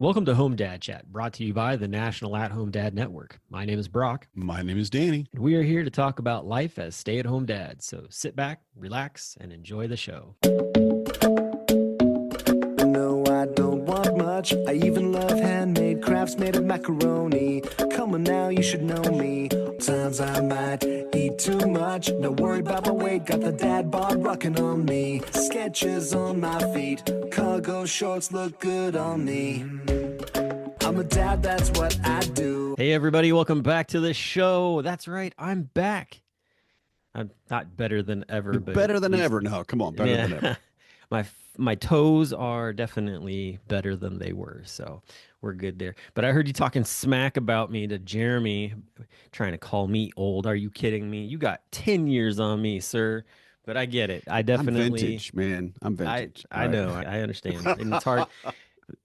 Welcome to Home Dad Chat, brought to you by the National At Home Dad Network. My name is Brock, My name is Danny. and we are here to talk about life as stay at home dads. So sit back, relax, and enjoy the show. No, I don't want much. I even love handmade crafts made of macaroni. Come on now, you should know me. Times I might eat too much. No worry about my weight, got the dad bod rocking on me. Sketches on my feet, cargo shorts look good on me. I'm a dad, that's what I do. Hey, everybody, welcome back to the show. That's right, I'm back. I'm not better than ever, but Better at than least, ever. No, come on, better than ever. my toes are definitely better than they were, so we're good there. But I heard you talking smack about me to Jeremy, trying to call me old. Are you kidding me? You got 10 years on me, sir. But I get it. I I'm definitely vintage, man. I'm I vintage. All I right. know. I understand. And it's hard.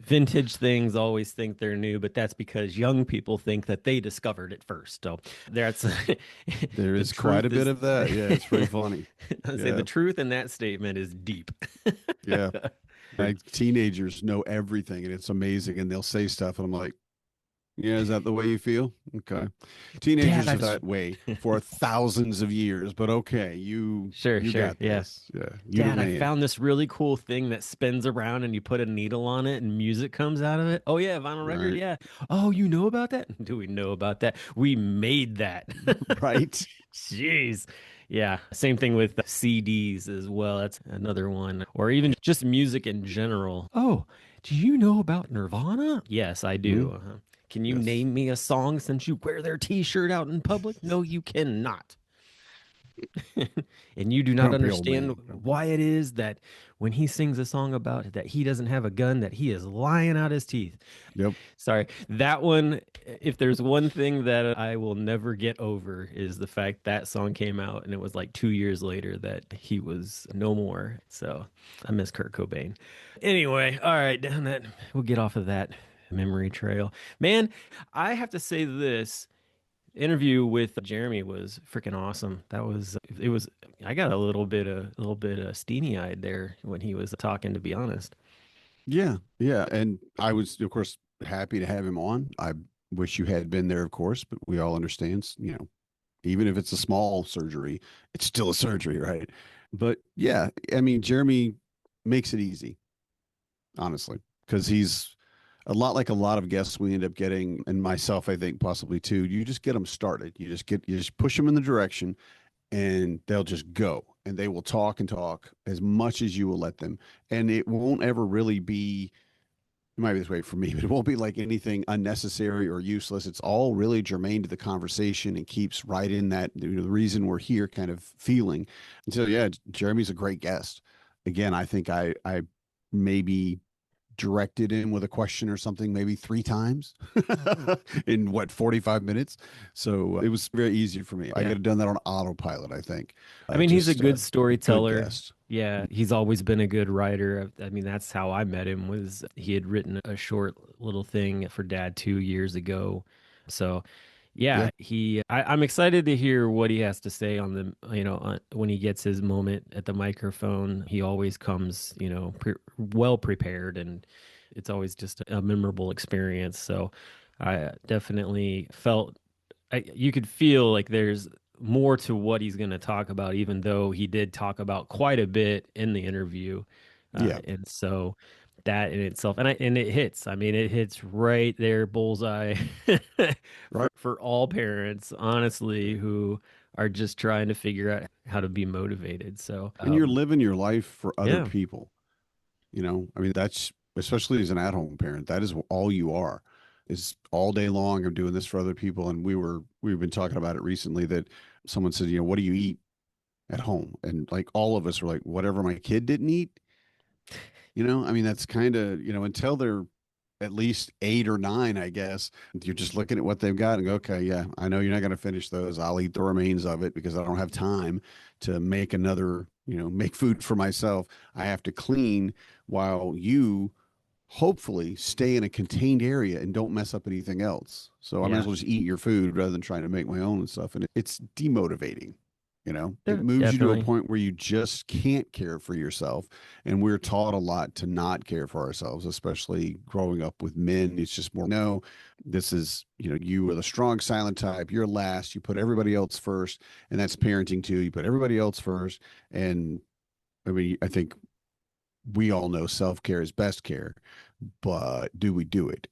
Vintage things always think they're new, but that's because young people think that they discovered it first. So that's There the is quite truth a bit is of that. Yeah, it's pretty funny. I say the Yeah, truth in that statement is deep. yeah. Like teenagers know everything, and it's amazing. And they'll say stuff, and I'm like, "Yeah, is that the way you feel?" Okay. Dad, Teenagers are I've that way for thousands of years, but okay, you sure, you sure. got Yeah. this. Yeah, you the Dad, I man. found this really cool thing that spins around and you put a needle on it and music comes out of it. Oh yeah, vinyl record, Right, yeah. Oh, you know about that? Do we know about that? We made that. right. Jeez. Yeah. Same thing with CDs as well. That's another one. Or even just music in general. Oh, do you know about Nirvana? Yes, I do. Mhm. Can you Yes, name me a song since you wear their t-shirt out in public? No, you cannot. And you do not grumpy old understand man. Grumpy. why it is that when he sings a song about that he doesn't have a gun, that he is lying out his teeth. Yep. Sorry, that one, if there's one thing that I will never get over is the fact that song came out and it was like 2 years later that he was no more. So I miss Kurt Cobain. Anyway, all right, down that, we'll get off of that memory trail. Man, I have to say this interview with Jeremy was freaking awesome. It was I got a little bit steamy eyed there when he was talking, to be honest. Yeah, yeah, and I was, of course, happy to have him on. I wish you had been there, of course, but we all understand, even if it's a small surgery, it's still a surgery, right? But yeah, I mean, Jeremy makes it easy, honestly, because he's a lot like a lot of guests we end up getting, and myself, I think possibly too. You just get them started. You just push them in the direction, and they'll just go, and they will talk and talk as much as you will let them, and it won't ever really be it might be this way for me, but it won't be like anything unnecessary or useless. It's all really germane to the conversation and keeps right in that the reason we're here kind of feeling. And so, yeah, Jeremy's a great guest. Again, I think I maybe directed him with a question or something maybe three times in what 45 minutes. So it was very easy for me. I could Yeah. have done that on autopilot, I think. I mean, he's a Just good good storyteller. guest. Yeah, he's always been a good writer. I mean, that's how I met him was he had written a short little thing for Dad 2 years ago. So, Yeah. yeah, I'm excited to hear what he has to say on when he gets his moment at the microphone. He always comes, well prepared, and it's always just a memorable experience. So, I definitely felt you could feel like there's more to what he's going to talk about, even though he did talk about quite a bit in the interview. Yeah. And so that in itself, and it hits. I mean, it hits right there, bullseye, Right. for all parents, honestly, who are just trying to figure out how to be motivated. So, And you're living your life for other yeah, people. I mean, that's especially as an at-home parent, that is all you are, is all day long. I'm doing this for other people. And we've been talking about it recently that someone said, what do you eat at home? And like all of us were like, whatever my kid didn't eat, I mean, that's kind of, until they're at least 8 or 9, I guess, you're just looking at what they've got and go, okay, yeah, I know you're not going to finish those. I'll eat the remains of it because I don't have time to make another, make food for myself. I have to clean while you hopefully stay in a contained area and don't mess up anything else. So I might as yeah. well just eat your food rather than trying to make my own and stuff. And it's demotivating. You know, it moves you to a point where you just can't care for yourself. And we're taught a lot to not care for ourselves, especially growing up with men. It's just more, no, this is, you know, you are the strong, silent type. You're last. You put everybody else first. And that's parenting too. You put everybody else first. And I mean, I think we all know self-care is best care, but do we do it?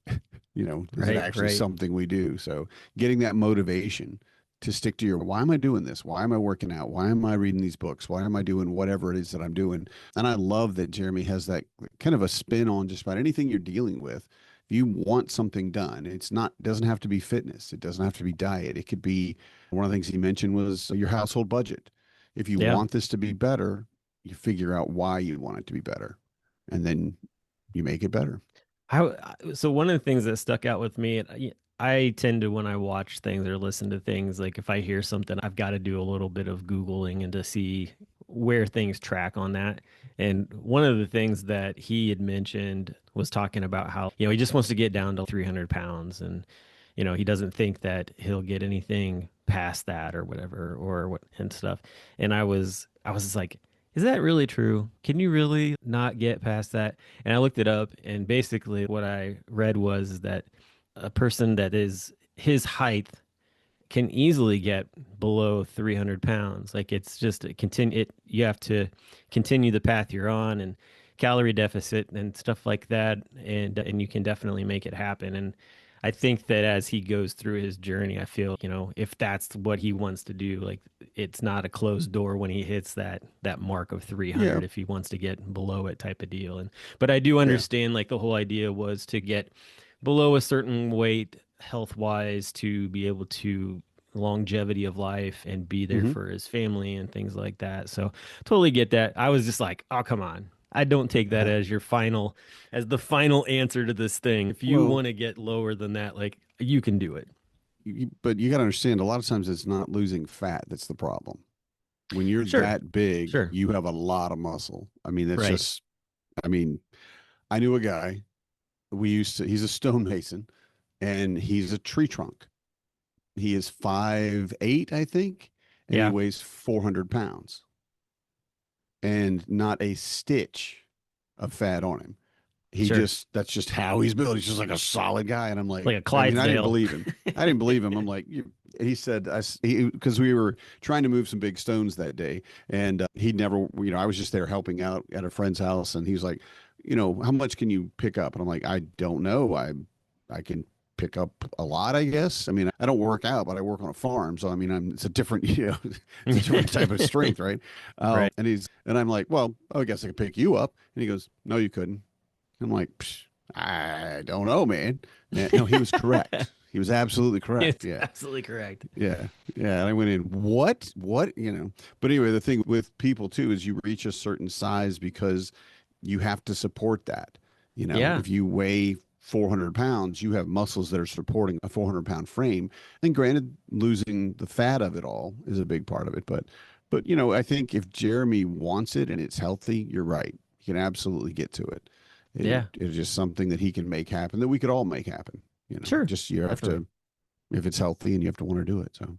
You know, is it actually something we do? So getting that motivation to stick to your, why am I doing this? Why am I working out? Why am I reading these books? Why am I doing whatever it is that I'm doing? And I love that Jeremy has that kind of a spin on just about anything you're dealing with. If you want something done, it's not, doesn't have to be fitness. It doesn't have to be diet. It could be, one of the things he mentioned was your household budget. If you want this to be better, you figure out why you want it to be better, and then you make it better. So one of the things that stuck out with me, I tend to, when I watch things or listen to things, like if I hear something, I've got to do a little bit of Googling and to see where things track on that. And one of the things that he had mentioned was talking about how, you know, he just wants to get down to 300 pounds, and, you know, he doesn't think that he'll get anything past that or whatever, or what and stuff. And I was just like, is that really true? Can you really not get past that? And I looked it up, and basically what I read was that a person that is his height can easily get below 300 pounds. Like, it's just you have to continue the path you're on, and calorie deficit and stuff like that, and you can definitely make it happen. And I think that as he goes through his journey, I feel, you know, if that's what he wants to do, like, it's not a closed door when he hits that mark of 300, if he wants to get below it, type of deal. But I do understand, like, the whole idea was to get below a certain weight health wise to be able to longevity of life and be there for his family and things like that. So totally get that. I was just like, oh, come on. I don't take that as the final answer to this thing. If you want to get lower than that, like, you can do it. But you got to understand, a lot of times it's not losing fat that's the problem. When you're that big, you have a lot of muscle. I mean, that's just, I mean, I knew a guy, he's a stonemason, and he's a tree trunk. He is 5'8", I think, and he weighs 400 pounds. And not a stitch of fat on him. That's just how he's built. He's just like a solid guy. And I'm like a Clydesdale. I didn't believe him. I didn't believe him. I'm like, he said, because we were trying to move some big stones that day, and he'd never, you know, I was just there helping out at a friend's house, and he's like, you know, how much can you pick up? And I'm like, I don't know. I can pick up a lot, I guess. I mean, I don't work out, but I work on a farm. So, I mean, it's a different, you know, it's a different type of strength, right? And I'm like, well, I guess I could pick you up. And he goes, no, you couldn't. I'm like, I don't know, man. No, he was correct. He was absolutely correct. Absolutely correct. Yeah. And I went in, what, you know, but anyway, the thing with people too, is you reach a certain size because you have to support that. You know, if you weigh 400 pounds, you have muscles that are supporting a 400-pound frame. And granted, losing the fat of it all is a big part of it. But, you know, I think if Jeremy wants it and it's healthy, you're right. He can absolutely get to it. It's just something that he can make happen, that we could all make happen. You know, just you have to, if it's healthy, and you have to want to do it. So,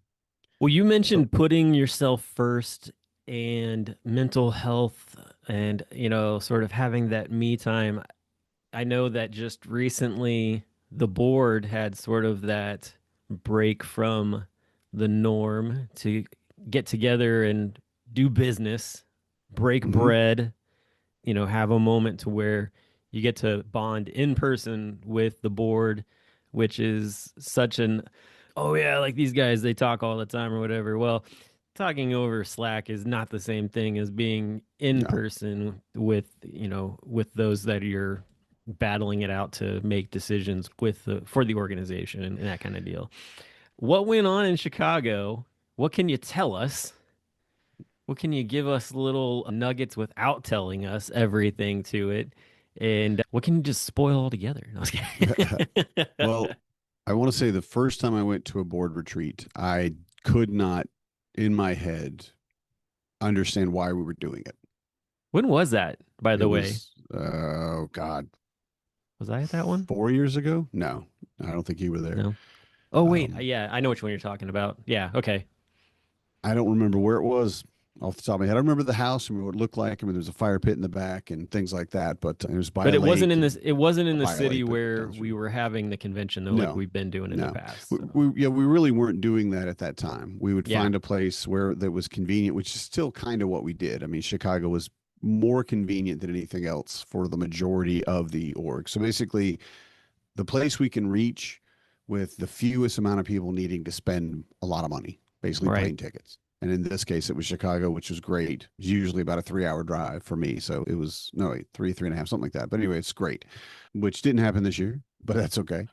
well, you mentioned putting yourself first and mental health, and, you know, sort of having that me time. I know that just recently the board had sort of that break from the norm to get together and do business, break bread, you know, have a moment to where you get to bond in person with the board, which is such oh yeah, like these guys, they talk all the time or whatever. Well, talking over Slack is not the same thing as being in person with, you know, with those that you're battling it out to make decisions for the organization and that kind of deal. What went on in Chicago? What can you tell us? What can you give us little nuggets without telling us everything to it? And what can you just spoil altogether? No, well, I want to say the first time I went to a board retreat, I could not, in my head, understand why we were doing it. When was that, by the way? Oh, God. Was I at that one? 4 years ago? No, I don't think you were there. No. Oh, wait. Yeah, I know which one you're talking about. Yeah, okay. I don't remember where it was off the top of my head. I remember the house. I remember what it looked like. I mean, there was a fire pit in the back and things like that. But it was by But a it wasn't lake in and this. It wasn't in the by a city lake, but where we downstream. were having the convention, though, like No, we've been doing in the no. past. We, So. yeah, we really weren't doing that at that time. We would Yeah, find a place where that was convenient, which is still kind of what we did. I mean, Chicago was more convenient than anything else for the majority of the org. So basically, the place we can reach with the fewest amount of people needing to spend a lot of money, basically right. plane tickets. And in this case, it was Chicago, which was great. It's usually about a 3 hour drive for me. So it was, no, wait, three and a half, something like that. But anyway, it's great, which didn't happen this year, but that's okay.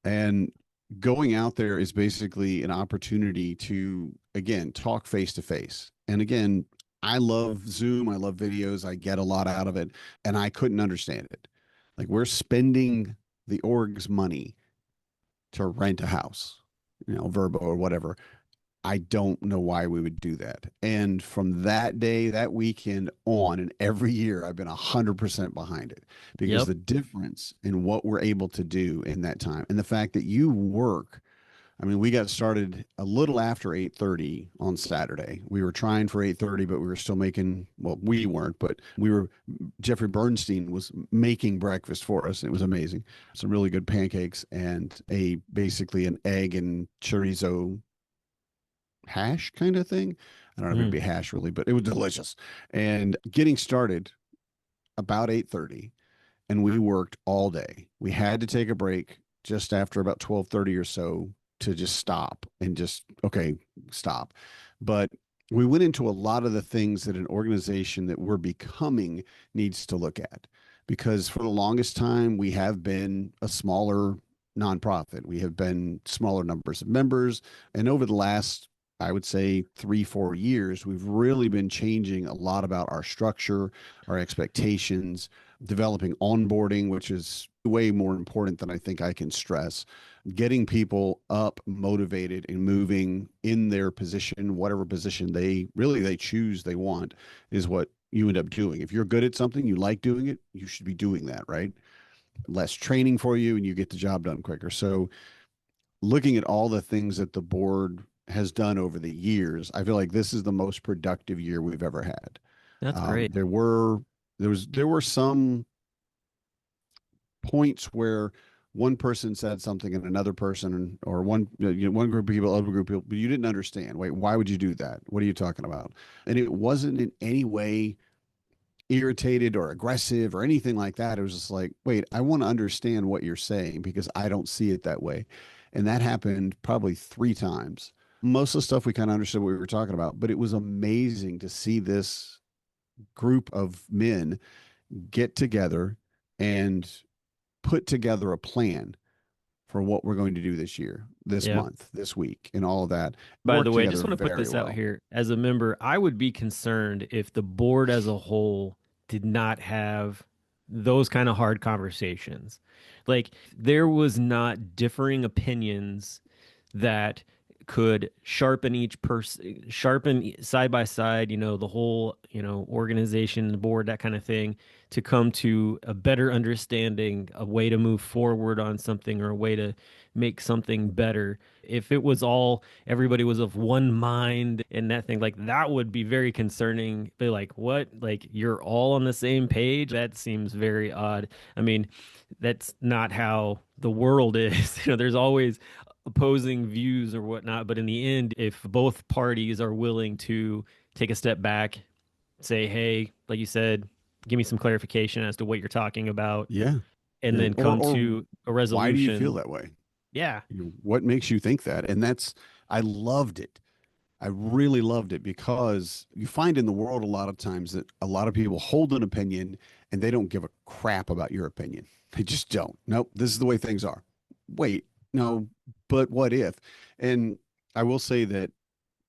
And going out there is basically an opportunity to, again, talk face to face. And again, I love Zoom. I love videos. I get a lot out of it. And I couldn't understand it. Like, we're spending the org's money to rent a house, Verbo or whatever. I don't know why we would do that. And from that day, that weekend on, and every year, I've been 100% behind it because Yep. the difference in what we're able to do in that time and the fact that you work. I mean, we got started a little after 8:30 on Saturday. We were trying for 8:30, but we were still making, well, we weren't, but Jeffrey Bernstein was making breakfast for us. It was amazing. Some really good pancakes and basically an egg and chorizo hash kind of thing. I don't know if it'd Mm. be hash really, but it was delicious. And getting started about 8:30, and we worked all day. We had to take a break just after about 12:30 or so to just stop and just, okay, stop. But we went into a lot of the things that an organization that we're becoming needs to look at, because for the longest time we have been a smaller nonprofit. We have been smaller numbers of members, and over the last, I would say, 3 4 years, we've really been changing a lot about our structure, our expectations, developing onboarding, which is way more important than I think I can stress. Getting people up, motivated, and moving in their position, whatever position they choose they want, is what you end up doing. If you're good at something, you like doing it, you should be doing that, right? Less training for you, and you get the job done quicker. So, looking at all the things that the board has done over the years, I feel like this is the most productive year we've ever had. That's great. There were some points where one person said something and another person, or one group of people, other group of people, but you didn't understand. Wait, why would you do that? What are you talking about? And it wasn't in any way irritated or aggressive or anything like that. It was just like, wait, I want to understand what you're saying because I don't see it that way. And that happened probably 3 times. Most of the stuff we kind of understood what we were talking about, but it was amazing to see this group of men get together and put together a plan for what we're going to do this year, this Yeah. month, this week, and all of that. By the Work way, I together just want to put very this out well. here. As a member, I would be concerned if the board as a whole did not have those kind of hard conversations. Like there was not differing opinions that could sharpen each person, sharpen side by side, the whole, organization, the board, that kind of thing, to come to a better understanding, a way to move forward on something or a way to make something better. If it was all everybody was of one mind and that thing, like that would be very concerning. Be like, what? Like you're all on the same page? That seems very odd. I mean, that's not how the world is. There's always opposing views or whatnot, but in the end, if both parties are willing to take a step back, say, hey, like you said, give me some clarification as to what you're talking about, Yeah. and Yeah. then Or come to a why do you feel resolution. that way? Yeah. What makes you think that? And I loved it. I really loved it because you find in the world a lot of times that a lot of people hold an opinion and they don't give a crap about your opinion. They just don't. Nope, this is the way things are. Wait, no, but what if? And I will say that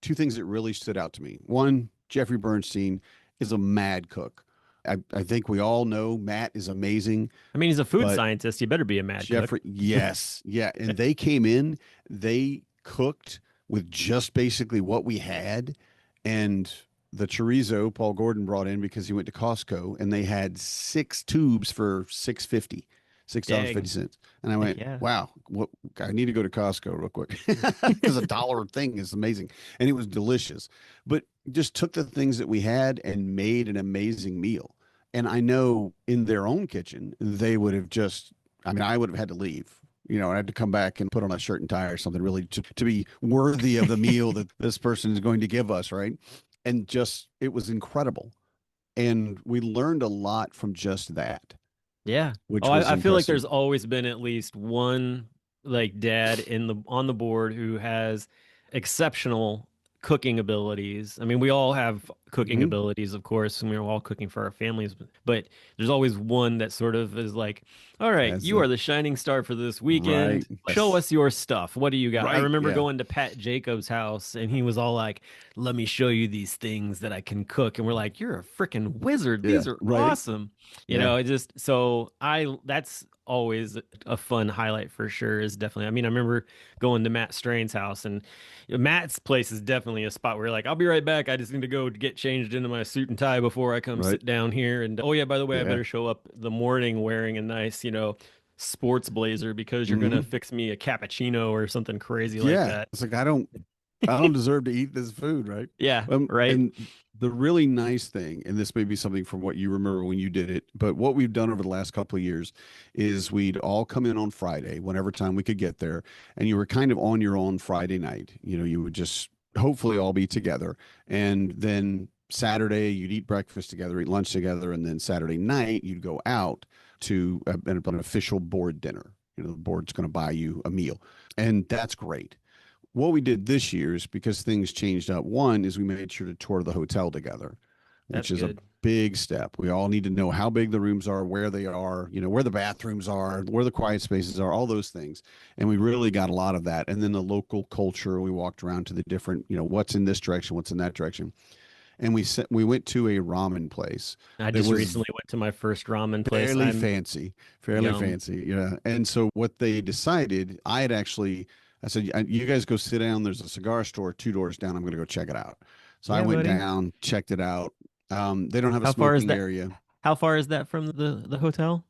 two things that really stood out to me. One, Jeffrey Bernstein is a mad cook. I think we all know Matt is amazing, I mean, he's a food but scientist. You better be a mad cook. Jeffrey, yes, yeah. And they came in, they cooked with just basically what we had. And the chorizo Paul Gordon brought in because he went to Costco and they had 6 tubes for 650. $6.50. And I Heck went, yeah. wow, what, I need to go to Costco real quick because $1 thing is amazing. And it was delicious, but just took the things that we had and made an amazing meal. And I know in their own kitchen, they would have just, I mean, I would have had to leave. I had to come back and put on a shirt and tie or something really to be worthy of the meal that this person is going to give us, right? And just, it was incredible. And we learned a lot from just that, Yeah. which Oh, was I feel like impressive. there's always been at least one like dad on the board who has exceptional cooking abilities. I mean, we all have cooking Mhm. abilities, of course, and we're all cooking for our families, but there's always one that sort of is like, all right, That's you are it. the shining star for this Right. weekend. Show Yes. us your stuff. What do you got? I Right. remember Yeah. going to Pat Jacobs' house and he was all like, let me show you these things that I can cook. And we're like, you're a freaking wizard. Yeah. These are Right. awesome. Yeah. It just so I that's always a fun highlight for sure is definitely. I mean, I remember going to Matt Strain's house and Matt's place is definitely a spot where you're like, I'll be right back. I just need to go get changed into my suit and tie before I come Right. sit down here. And oh yeah, by the way, I Yeah. better show up the morning wearing a nice, sports blazer because you're gonna Hmm. fix me a cappuccino or something crazy like Yeah. that. It's like I don't deserve to eat this food, right? Yeah, right. And the really nice thing, and this may be something from what you remember when you did it, but what we've done over the last couple of years is we'd all come in on Friday, whenever time we could get there, and you were kind of on your own Friday night. You would just hopefully all be together, and then Saturday you'd eat breakfast together, eat lunch together, and then Saturday night you'd go out to an official board dinner. The board's going to buy you a meal, and that's great. What we did this year is because things changed up. One is we made sure to tour the hotel together, which That's is a good. big step. We all need to know how big the rooms are, where they are, where the bathrooms are, where the quiet spaces are, all those things. And we really got a lot of that. And then the local culture, we walked around to the different, what's in this direction, what's in that direction. And we went to a ramen place I that just was recently went to my first ramen place. fairly I'm fancy, fairly yum. fancy. Yeah. And so what they decided, I said, you guys go sit down. There's a cigar store 2 doors down. I'm going to go check it out. So I Yeah, went buddy. down, checked it out. They don't have a How far is smoking that? area, How far is that from the hotel?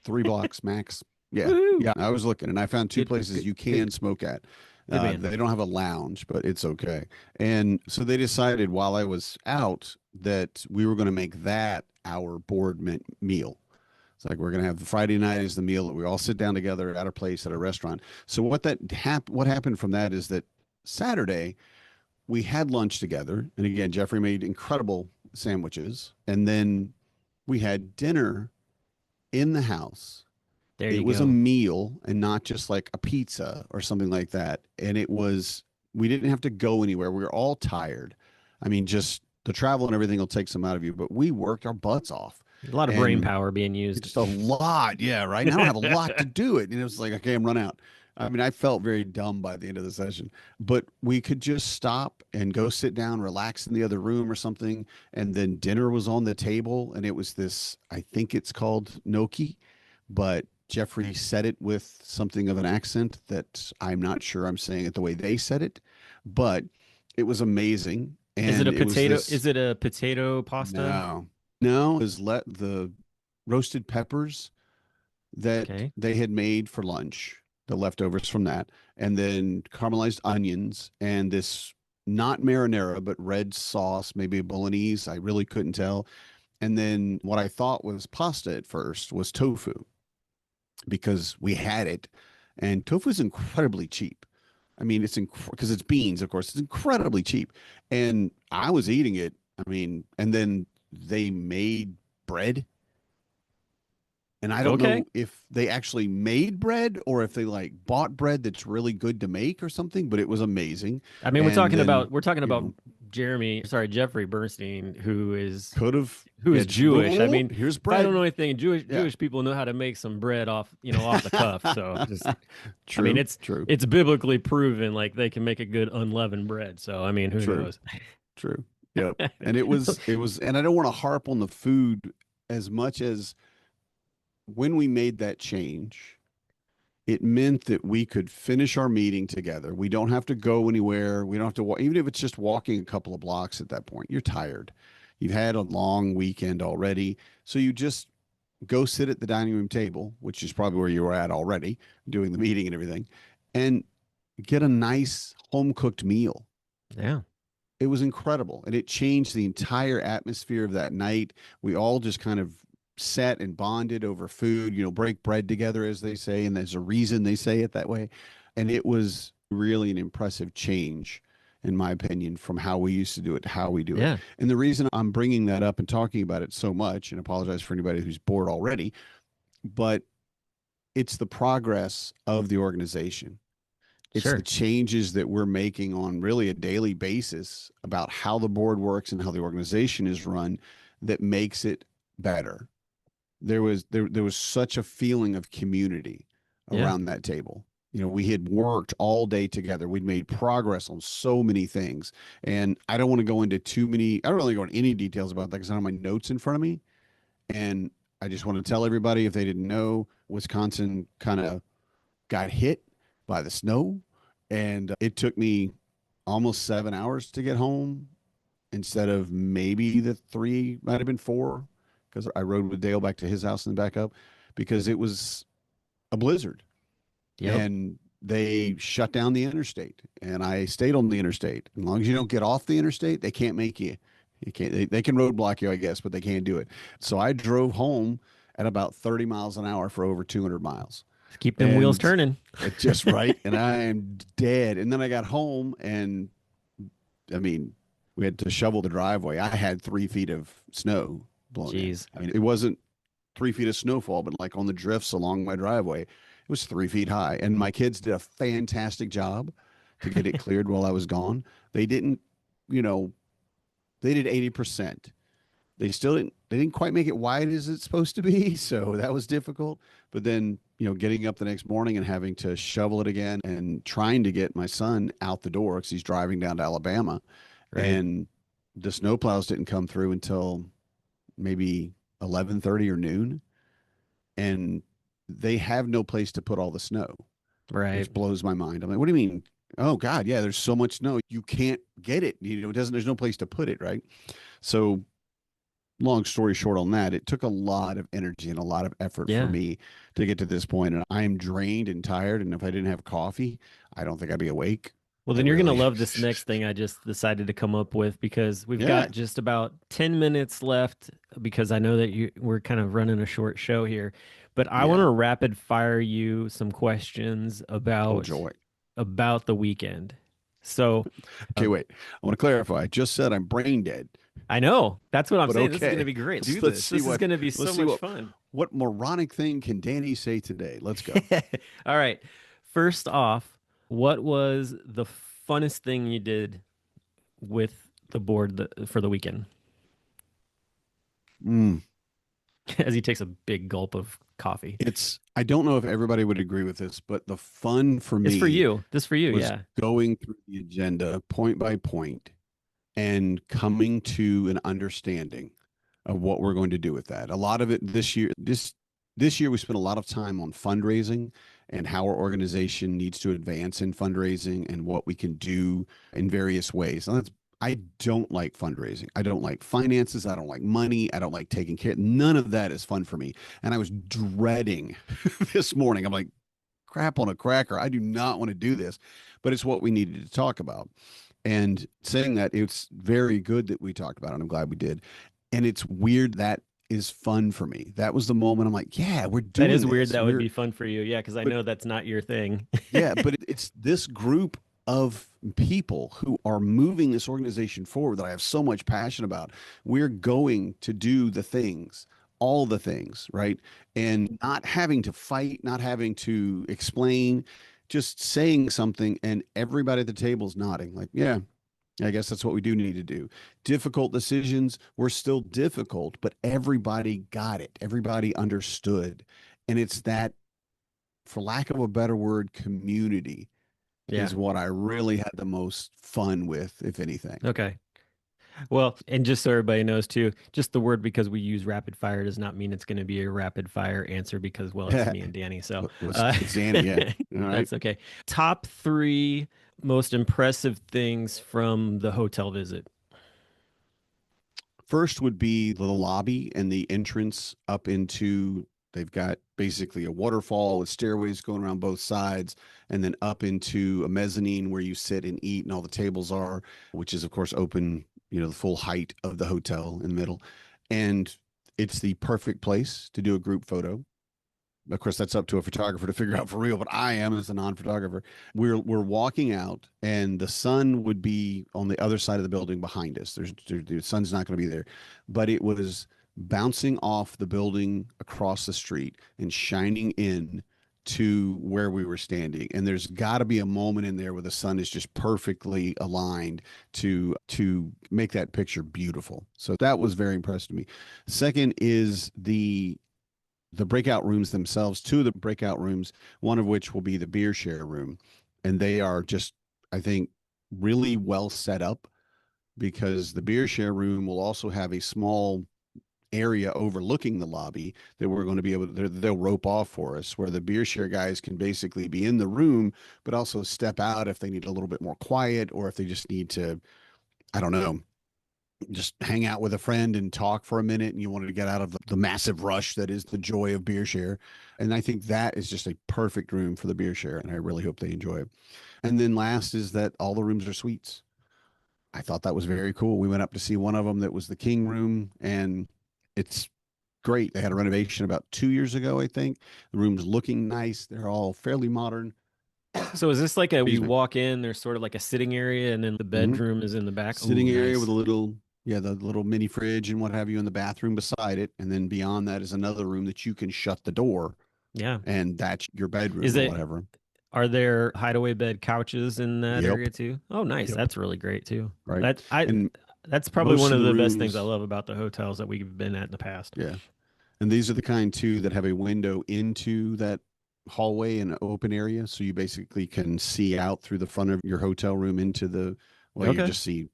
3 blocks max. Yeah. Woohoo! Yeah. I was looking and I found two Good, places good, you good, can smoke at. good man. They don't have a lounge, but it's okay. And so they decided while I was out that we were going to make that our meal. It's like we're going to have the Friday night is the meal that we all sit down together at a place at a restaurant. So what happened from that is that Saturday we had lunch together, and again Jeffrey made incredible sandwiches, and then we had dinner in the house. There It you was a go. meal and not just like a pizza or something like that. And we didn't have to go anywhere. We were all tired. I mean, just the travel and everything will take some out of you, but we worked our butts off. A lot of brain And power being it's used. just a lot. Yeah, right. And I don't have a lot to do it. And it was like, okay, I'm run out. I mean, I felt very dumb by the end of the session, but we could just stop and go sit down, relax in the other room or something. And then dinner was on the table. And it was I think it's called gnocchi, but Jeffrey said it with something of an accent that I'm not sure I'm saying it the way they said it, but it was amazing. Is it And a it was potato? this Is it a potato pasta? no, no, is let the roasted peppers that Okay. they had made for lunch, the leftovers from that, and then caramelized onions and this not marinara, but red sauce, maybe a bolognese. I really couldn't tell. And then what I thought was pasta at first was tofu because we had it, and tofu is incredibly cheap. I mean, because it's beans, of course, it's incredibly cheap. And I was eating it. I mean, and then they made bread, and I don't Okay. know if they actually made bread or if they like bought bread that's really good to make or something, but it was amazing. I mean, And then, we're talking you about know, Jeffrey Bernstein, could have, who yeah, is Jewish. I mean, here's if I don't bread. know anything, Yeah, Jewish people know how to make some bread off, off the cuff. So just, I mean, true, true, it's biblically proven like they can make a good unleavened bread. So I mean, who true, knows? true. Yep. And it was, and I don't want to harp on the food as much as when we made that change, it meant that we could finish our meeting together. We don't have to go anywhere. We don't have to walk, even if it's just walking a couple of blocks at that point. You're tired. You've had a long weekend already. So you just go sit at the dining room table, which is probably where you were at already, doing the meeting and everything, and get a nice home cooked meal. Yeah. It was incredible. And it changed the entire atmosphere of that night. We all just kind of sat and bonded over food, break bread together, as they say. And there's a reason they say it that way. And it was really an impressive change, in my opinion, from how we used to do it to how we do it. Yeah. And the reason I'm bringing that up and talking about it so much, and apologize for anybody who's bored already, but it's the progress of the organization. It's Sure. the changes that we're making on really a daily basis about how the board works and how the organization is run that makes it better. There was such a feeling of community Yeah. around that table. We had worked all day together. We'd made progress on so many things. And I don't want to go into I don't really go into any details about that because I don't have my notes in front of me. And I just want to tell everybody, if they didn't know, Wisconsin kind of got hit by the snow, and it took me almost 7 hours to get home instead of maybe the three, might have been four, because I rode with Dale back to his house and back up because it was a blizzard. Yep. And they shut down the interstate, and I stayed on the interstate. As long as you don't get off the interstate, they can't make you. You can't. They can roadblock you, I guess, but they can't do it. So I drove home at about 30 miles an hour for over 200 miles. Keep them wheels And turning. It's just right. And I am dead. And then I got home, and I mean, we had to shovel the driveway. I had 3 feet of snow blown in. Jeez. I mean, it wasn't 3 feet of snowfall, but like on the drifts along my driveway, it was 3 feet high. And my kids did a fantastic job to get it cleared while I was gone. They didn't, they did 80%. They didn't quite make it wide as it's supposed to be. So that was difficult. But then, getting up the next morning and having to shovel it again and trying to get my son out the door because he's driving down to Alabama. Right. And the snowplows didn't come through until maybe 11:30 or noon. And they have no place to put all the snow. Right. Which blows my mind. I'm like, what do you mean? Oh God, yeah, there's so much snow. You can't get it. There's no place to put it, right? So long story short on that, it took a lot of energy and a lot of effort Yeah. for me to get to this point. And I am drained and tired. And if I didn't have coffee, I don't think I'd be awake. Well, then I you're going to really- love this next thing I just decided to come up with, because we've Yeah. got just about 10 minutes left, because I know that we're kind of running a short show here. But I Yeah. want to rapid fire you some questions Oh, about joy. the weekend. So Okay, wait. I want to clarify. I just said I'm brain dead. I know that's what I'm But saying. This is okay. going to be great. Do Let's this. see This is what- going to be so let's see much what- fun. What moronic thing can Danny say today? Let's go. All right. First off, what was the funnest thing you did with the board for the weekend? Mm. As he takes a big gulp of coffee. I don't know if everybody would agree with this, but the fun for me It's for you. This for you. was Yeah. going through the agenda point by point and coming to an understanding of what we're going to do with that. A lot of it this year, this year we spent a lot of time on fundraising and how our organization needs to advance in fundraising and what we can do in various ways. And I don't like fundraising. I don't like finances. I don't like money. I don't like taking care. None of that is fun for me. And I was dreading this morning. I'm like, crap on a cracker. I do not want to do this, but it's what we needed to talk about. And saying that, it's very good that we talked about it. I'm glad we did. And it's weird that is fun for me. That was the moment I'm like, yeah, we're doing That is weird. this. That would We're- be fun for you. Yeah. Because I but- know that's not your thing. yeah, but it's this group of people who are moving this organization forward that I have so much passion about. We're going to do the things, all the things, right? And not having to fight, not having to explain, just saying something, and everybody at the table is nodding like, yeah, I guess that's what we do need to do. Difficult decisions were still difficult, but everybody got it. Everybody understood. And it's that, for lack of a better word, community Yeah. is what I really had the most fun with, if anything. Okay. Well, and just so everybody knows too, just the word, because we use rapid fire, does not mean it's going to be a rapid fire answer, because, well, it's me and Danny. So It's Danny, yeah. All right. that's okay. Top 3 most impressive things from the hotel visit. First would be the lobby and the entrance up into, they've got basically a waterfall with stairways going around both sides, and then up into a mezzanine where you sit and eat and all the tables are, which is of course open, the full height of the hotel in the middle. And it's the perfect place to do a group photo. Of course, that's up to a photographer to figure out for real, but I am as a non-photographer. We're walking out, and the sun would be on the other side of the building behind us. The sun's not going to be there, but it was bouncing off the building across the street and shining in to where we were standing. And there's got to be a moment in there where the sun is just perfectly aligned to make that picture beautiful. So that was very impressive to me. Second is the breakout rooms themselves, two of the breakout rooms, one of which will be the beer share room. And they are just, I think, really well set up, because the beer share room will also have a small area overlooking the lobby that we're going to be able to, they'll rope off for us, where the beer share guys can basically be in the room, but also step out if they need a little bit more quiet, or if they just need to, I don't know, just hang out with a friend and talk for a minute, and you wanted to get out of the massive rush that is the joy of beer share. And I think that is just a perfect room for the beer share, and I really hope they enjoy it. And then last is that all the rooms are suites. I thought that was very cool. We went up to see one of them that was the king room, and it's great. They had a renovation about 2 years ago, I think. The room's looking nice. They're all fairly modern. So is this like you me. walk in, there's sort of like a sitting area, and then the bedroom is in the back? Sitting area nice. with a little, the little mini fridge and what have you in the bathroom beside it. And then beyond that is another room that you can shut the door, Yeah. and that's your bedroom Is or it, whatever. are there hideaway bed couches in that Yep. area too? Oh, nice. Yep. That's really great too. Right. That's probably most one of of the the best things I rooms- love about the hotels that we've been at in the past. Yeah. And these are the kind too that have a window into that hallway and open area. So you basically can see out through the front of your hotel room into the, well, you Okay. just see,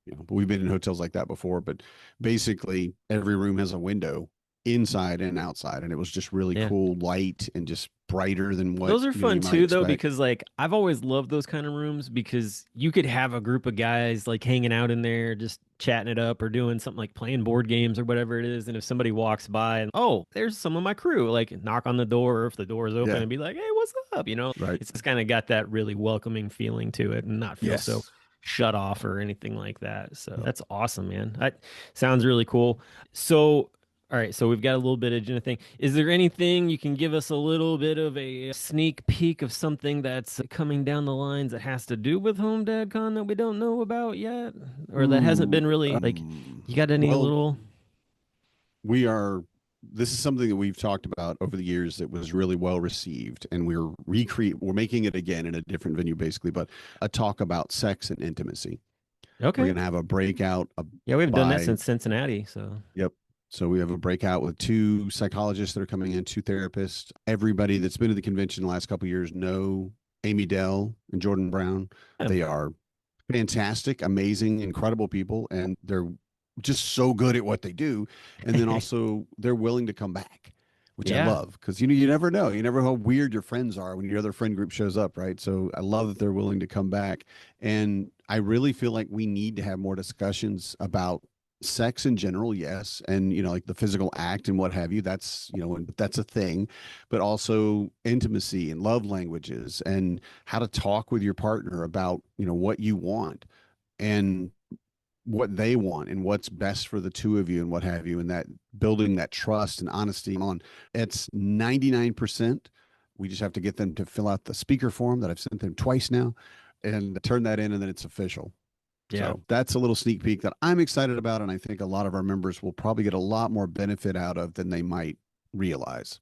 but we've been in hotels like that before, but basically every room has a window inside and outside. And it was just really Yeah. cool light and just brighter than what Those are you fun might too, though, expect. because like I've always loved those kind of rooms, because you could have a group of guys like hanging out in there, just chatting it up or doing something like playing board games or whatever it is. And if somebody walks by and, oh, there's some of my crew, like knock on the door, or if the door is open, Yeah. and be like, hey, what's up? Right. It's just kind of got that really welcoming feeling to it, and not feel so Yes. shut off or anything like that. So that's awesome, man. That sounds really cool. So, all right, so we've got a little bit of Jenna thing. Is there anything you can give us a little bit of a sneak peek of something that's coming down the lines that has to do with Home Dad Con that we don't know about yet, or that hasn't been really like? You got any well, little? This is something that we've talked about over the years that was really well received, and we're making it again in a different venue, basically, but a talk about sex and intimacy. Okay. We're going to have a breakout. Yeah, we haven't done that since Cincinnati. So. Yep. So we have a breakout with 2 psychologists that are coming in, 2 therapists. Everybody that's been to the convention the last couple of years know Amy Dell and Jordan Brown. Yeah. They are fantastic, amazing, incredible people, and they're just so good at what they do. And then also they're willing to come back, which I love, because you never know. You never know how weird your friends are when your other friend group shows up, right? So I love that they're willing to come back. And I really feel like we need to have more discussions about sex in general, yes, and like the physical act and what have you. That's that's a thing, but also intimacy and love languages and how to talk with your partner about what you want and what they want and what's best for the two of you and what have you, and that building that trust and honesty on. It's 99%. We just have to get them to fill out the speaker form that I've sent them twice now and turn that in, and then it's official. Yeah. So that's a little sneak peek that I'm excited about, and I think a lot of our members will probably get a lot more benefit out of than they might realize.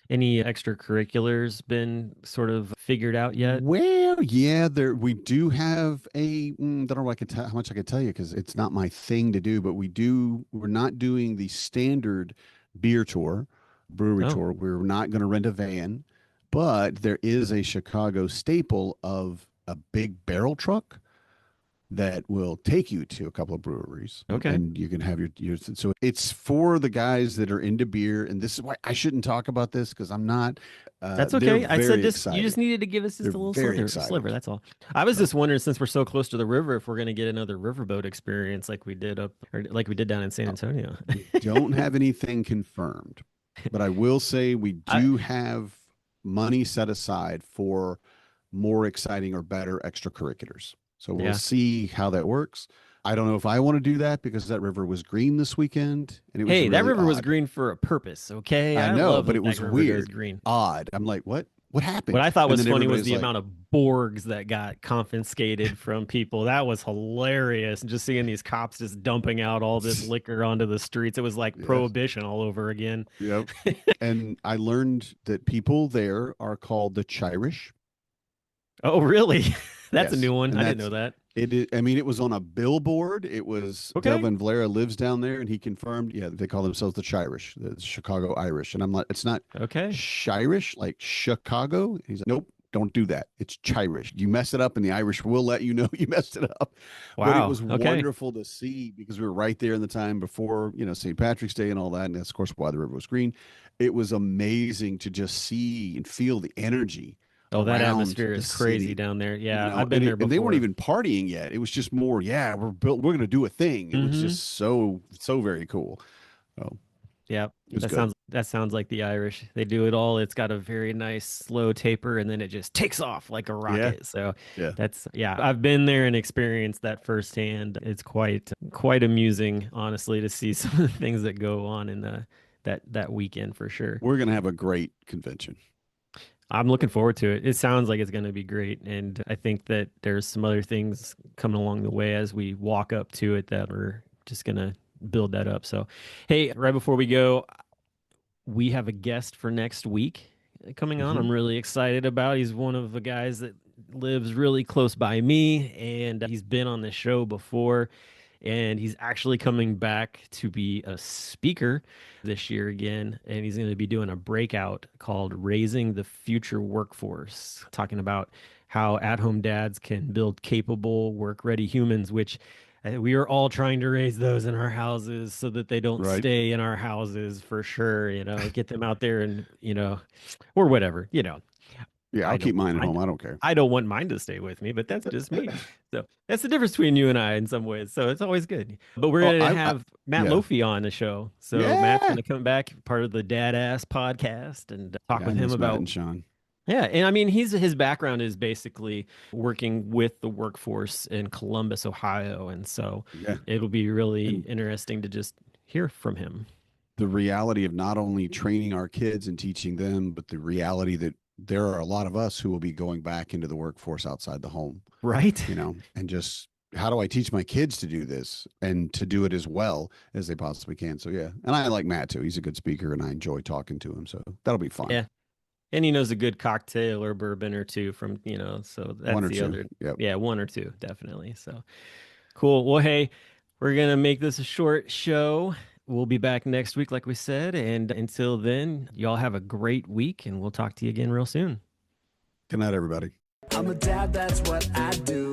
Any extracurriculars been sort of figured out yet? Well, yeah, we do have don't know what how much I could tell you, because it's not my thing to do, but we're not doing the standard beer tour, brewery tour. We're not going to rent a van, but there is a Chicago staple of a big barrel truck that will take you to a couple of breweries. Okay. And you can have your so it's for the guys that are into beer. And this is why I shouldn't talk about this because I'm not. That's they're okay. I said very this. excited. You just needed to give us just They're a little very sliver, excited. sliver. That's all. I was just wondering, since we're so close to the river, if we're going to get another riverboat experience like we did like we did down in San Antonio. Don't have anything confirmed, but I will say we do have money set aside for more exciting or better extracurriculars. So we'll Yeah. see how that works. I don't know if I want to do that because that river was green this weekend, and it was Hey, that really river was odd. green for a purpose. Okay, I know, love but that it was that river weird. goes green. Odd. I'm like, what? What happened? What I thought And was then funny was everybody's the like, amount of Borgs that got confiscated from people. That was hilarious. And just seeing these cops just dumping out all this liquor onto the streets. It was like Yes. prohibition all over again. Yep. And I learned that people there are called the Chirish. Oh, really? That's a Yes, new one. and I didn't know that. It is, I mean, it was on a billboard. It was Okay. Delvin Valera lives down there, and he confirmed. Yeah, they call themselves the Chirish, the Chicago Irish. And I'm like, it's not Okay. Shirish like Chicago. He's like, nope, don't do that. It's Chirish. You mess it up, and the Irish will let you know you messed it up. But Wow. it was Okay. wonderful to see because we were right there in the time before, St. Patrick's Day and all that. And that's, of course, why the river was green. It was amazing to just see and feel the energy. Oh, that around atmosphere the is crazy city, down there. Yeah, you know, I've been and there it- before. and they weren't even partying yet. It was just more, yeah, we're going to do a thing. It was Mhm. just so very cool. Oh, Yeah, it was that good. sounds like the Irish. They do it all. It's got a very nice slow taper, and then it just takes off like a rocket. So Yeah. I've been there and experienced that firsthand. It's quite amusing, honestly, to see some of the things that go on in that weekend for sure. We're going to have a great convention. I'm looking forward to it. It sounds like it's going to be great, and I think that there's some other things coming along the way as we walk up to it that are just going to build that up. So, hey, right before we go, we have a guest for next week coming on. Mhm. I'm really excited about. He's one of the guys that lives really close by me, and he's been on the show before. And he's actually coming back to be a speaker this year again. And he's going to be doing a breakout called Raising the Future Workforce, talking about how at-home dads can build capable, work-ready humans, which we are all trying to raise those in our houses so that they don't Right. stay in our houses for sure, get them out there and, or whatever, Yeah, I I'll keep don't- mine at I- home. I don't care. I don't want mine to stay with me, but that's just me. So that's the difference between you and I in some ways. So it's always good. But we're Oh, going to I- have Matt yeah. Lofi on the show. So Matt's Yeah. going to come back, part of the Dad Ass podcast, and talk Yeah, with I him miss Matt about. and Sean. Yeah, and I mean, his background is basically working with the workforce in Columbus, Ohio, and so Yeah. it'll be really And- interesting to just hear from him. The reality of not only training our kids and teaching them, but the reality that there are a lot of us who will be going back into the workforce outside the home, Right? and just how do I teach my kids to do this and to do it as well as they possibly can? So, yeah. And I like Matt too. He's a good speaker and I enjoy talking to him. So that'll be fun. Yeah. And he knows a good cocktail or bourbon or two from, so that's One or the two. other. Yep. Yeah, one or two, definitely. So cool. Well, hey, we're going to make this a short show. We'll be back next week, like we said. And until then, y'all have a great week, and we'll talk to you again real soon. Good night, everybody. I'm a dad, that's what I do.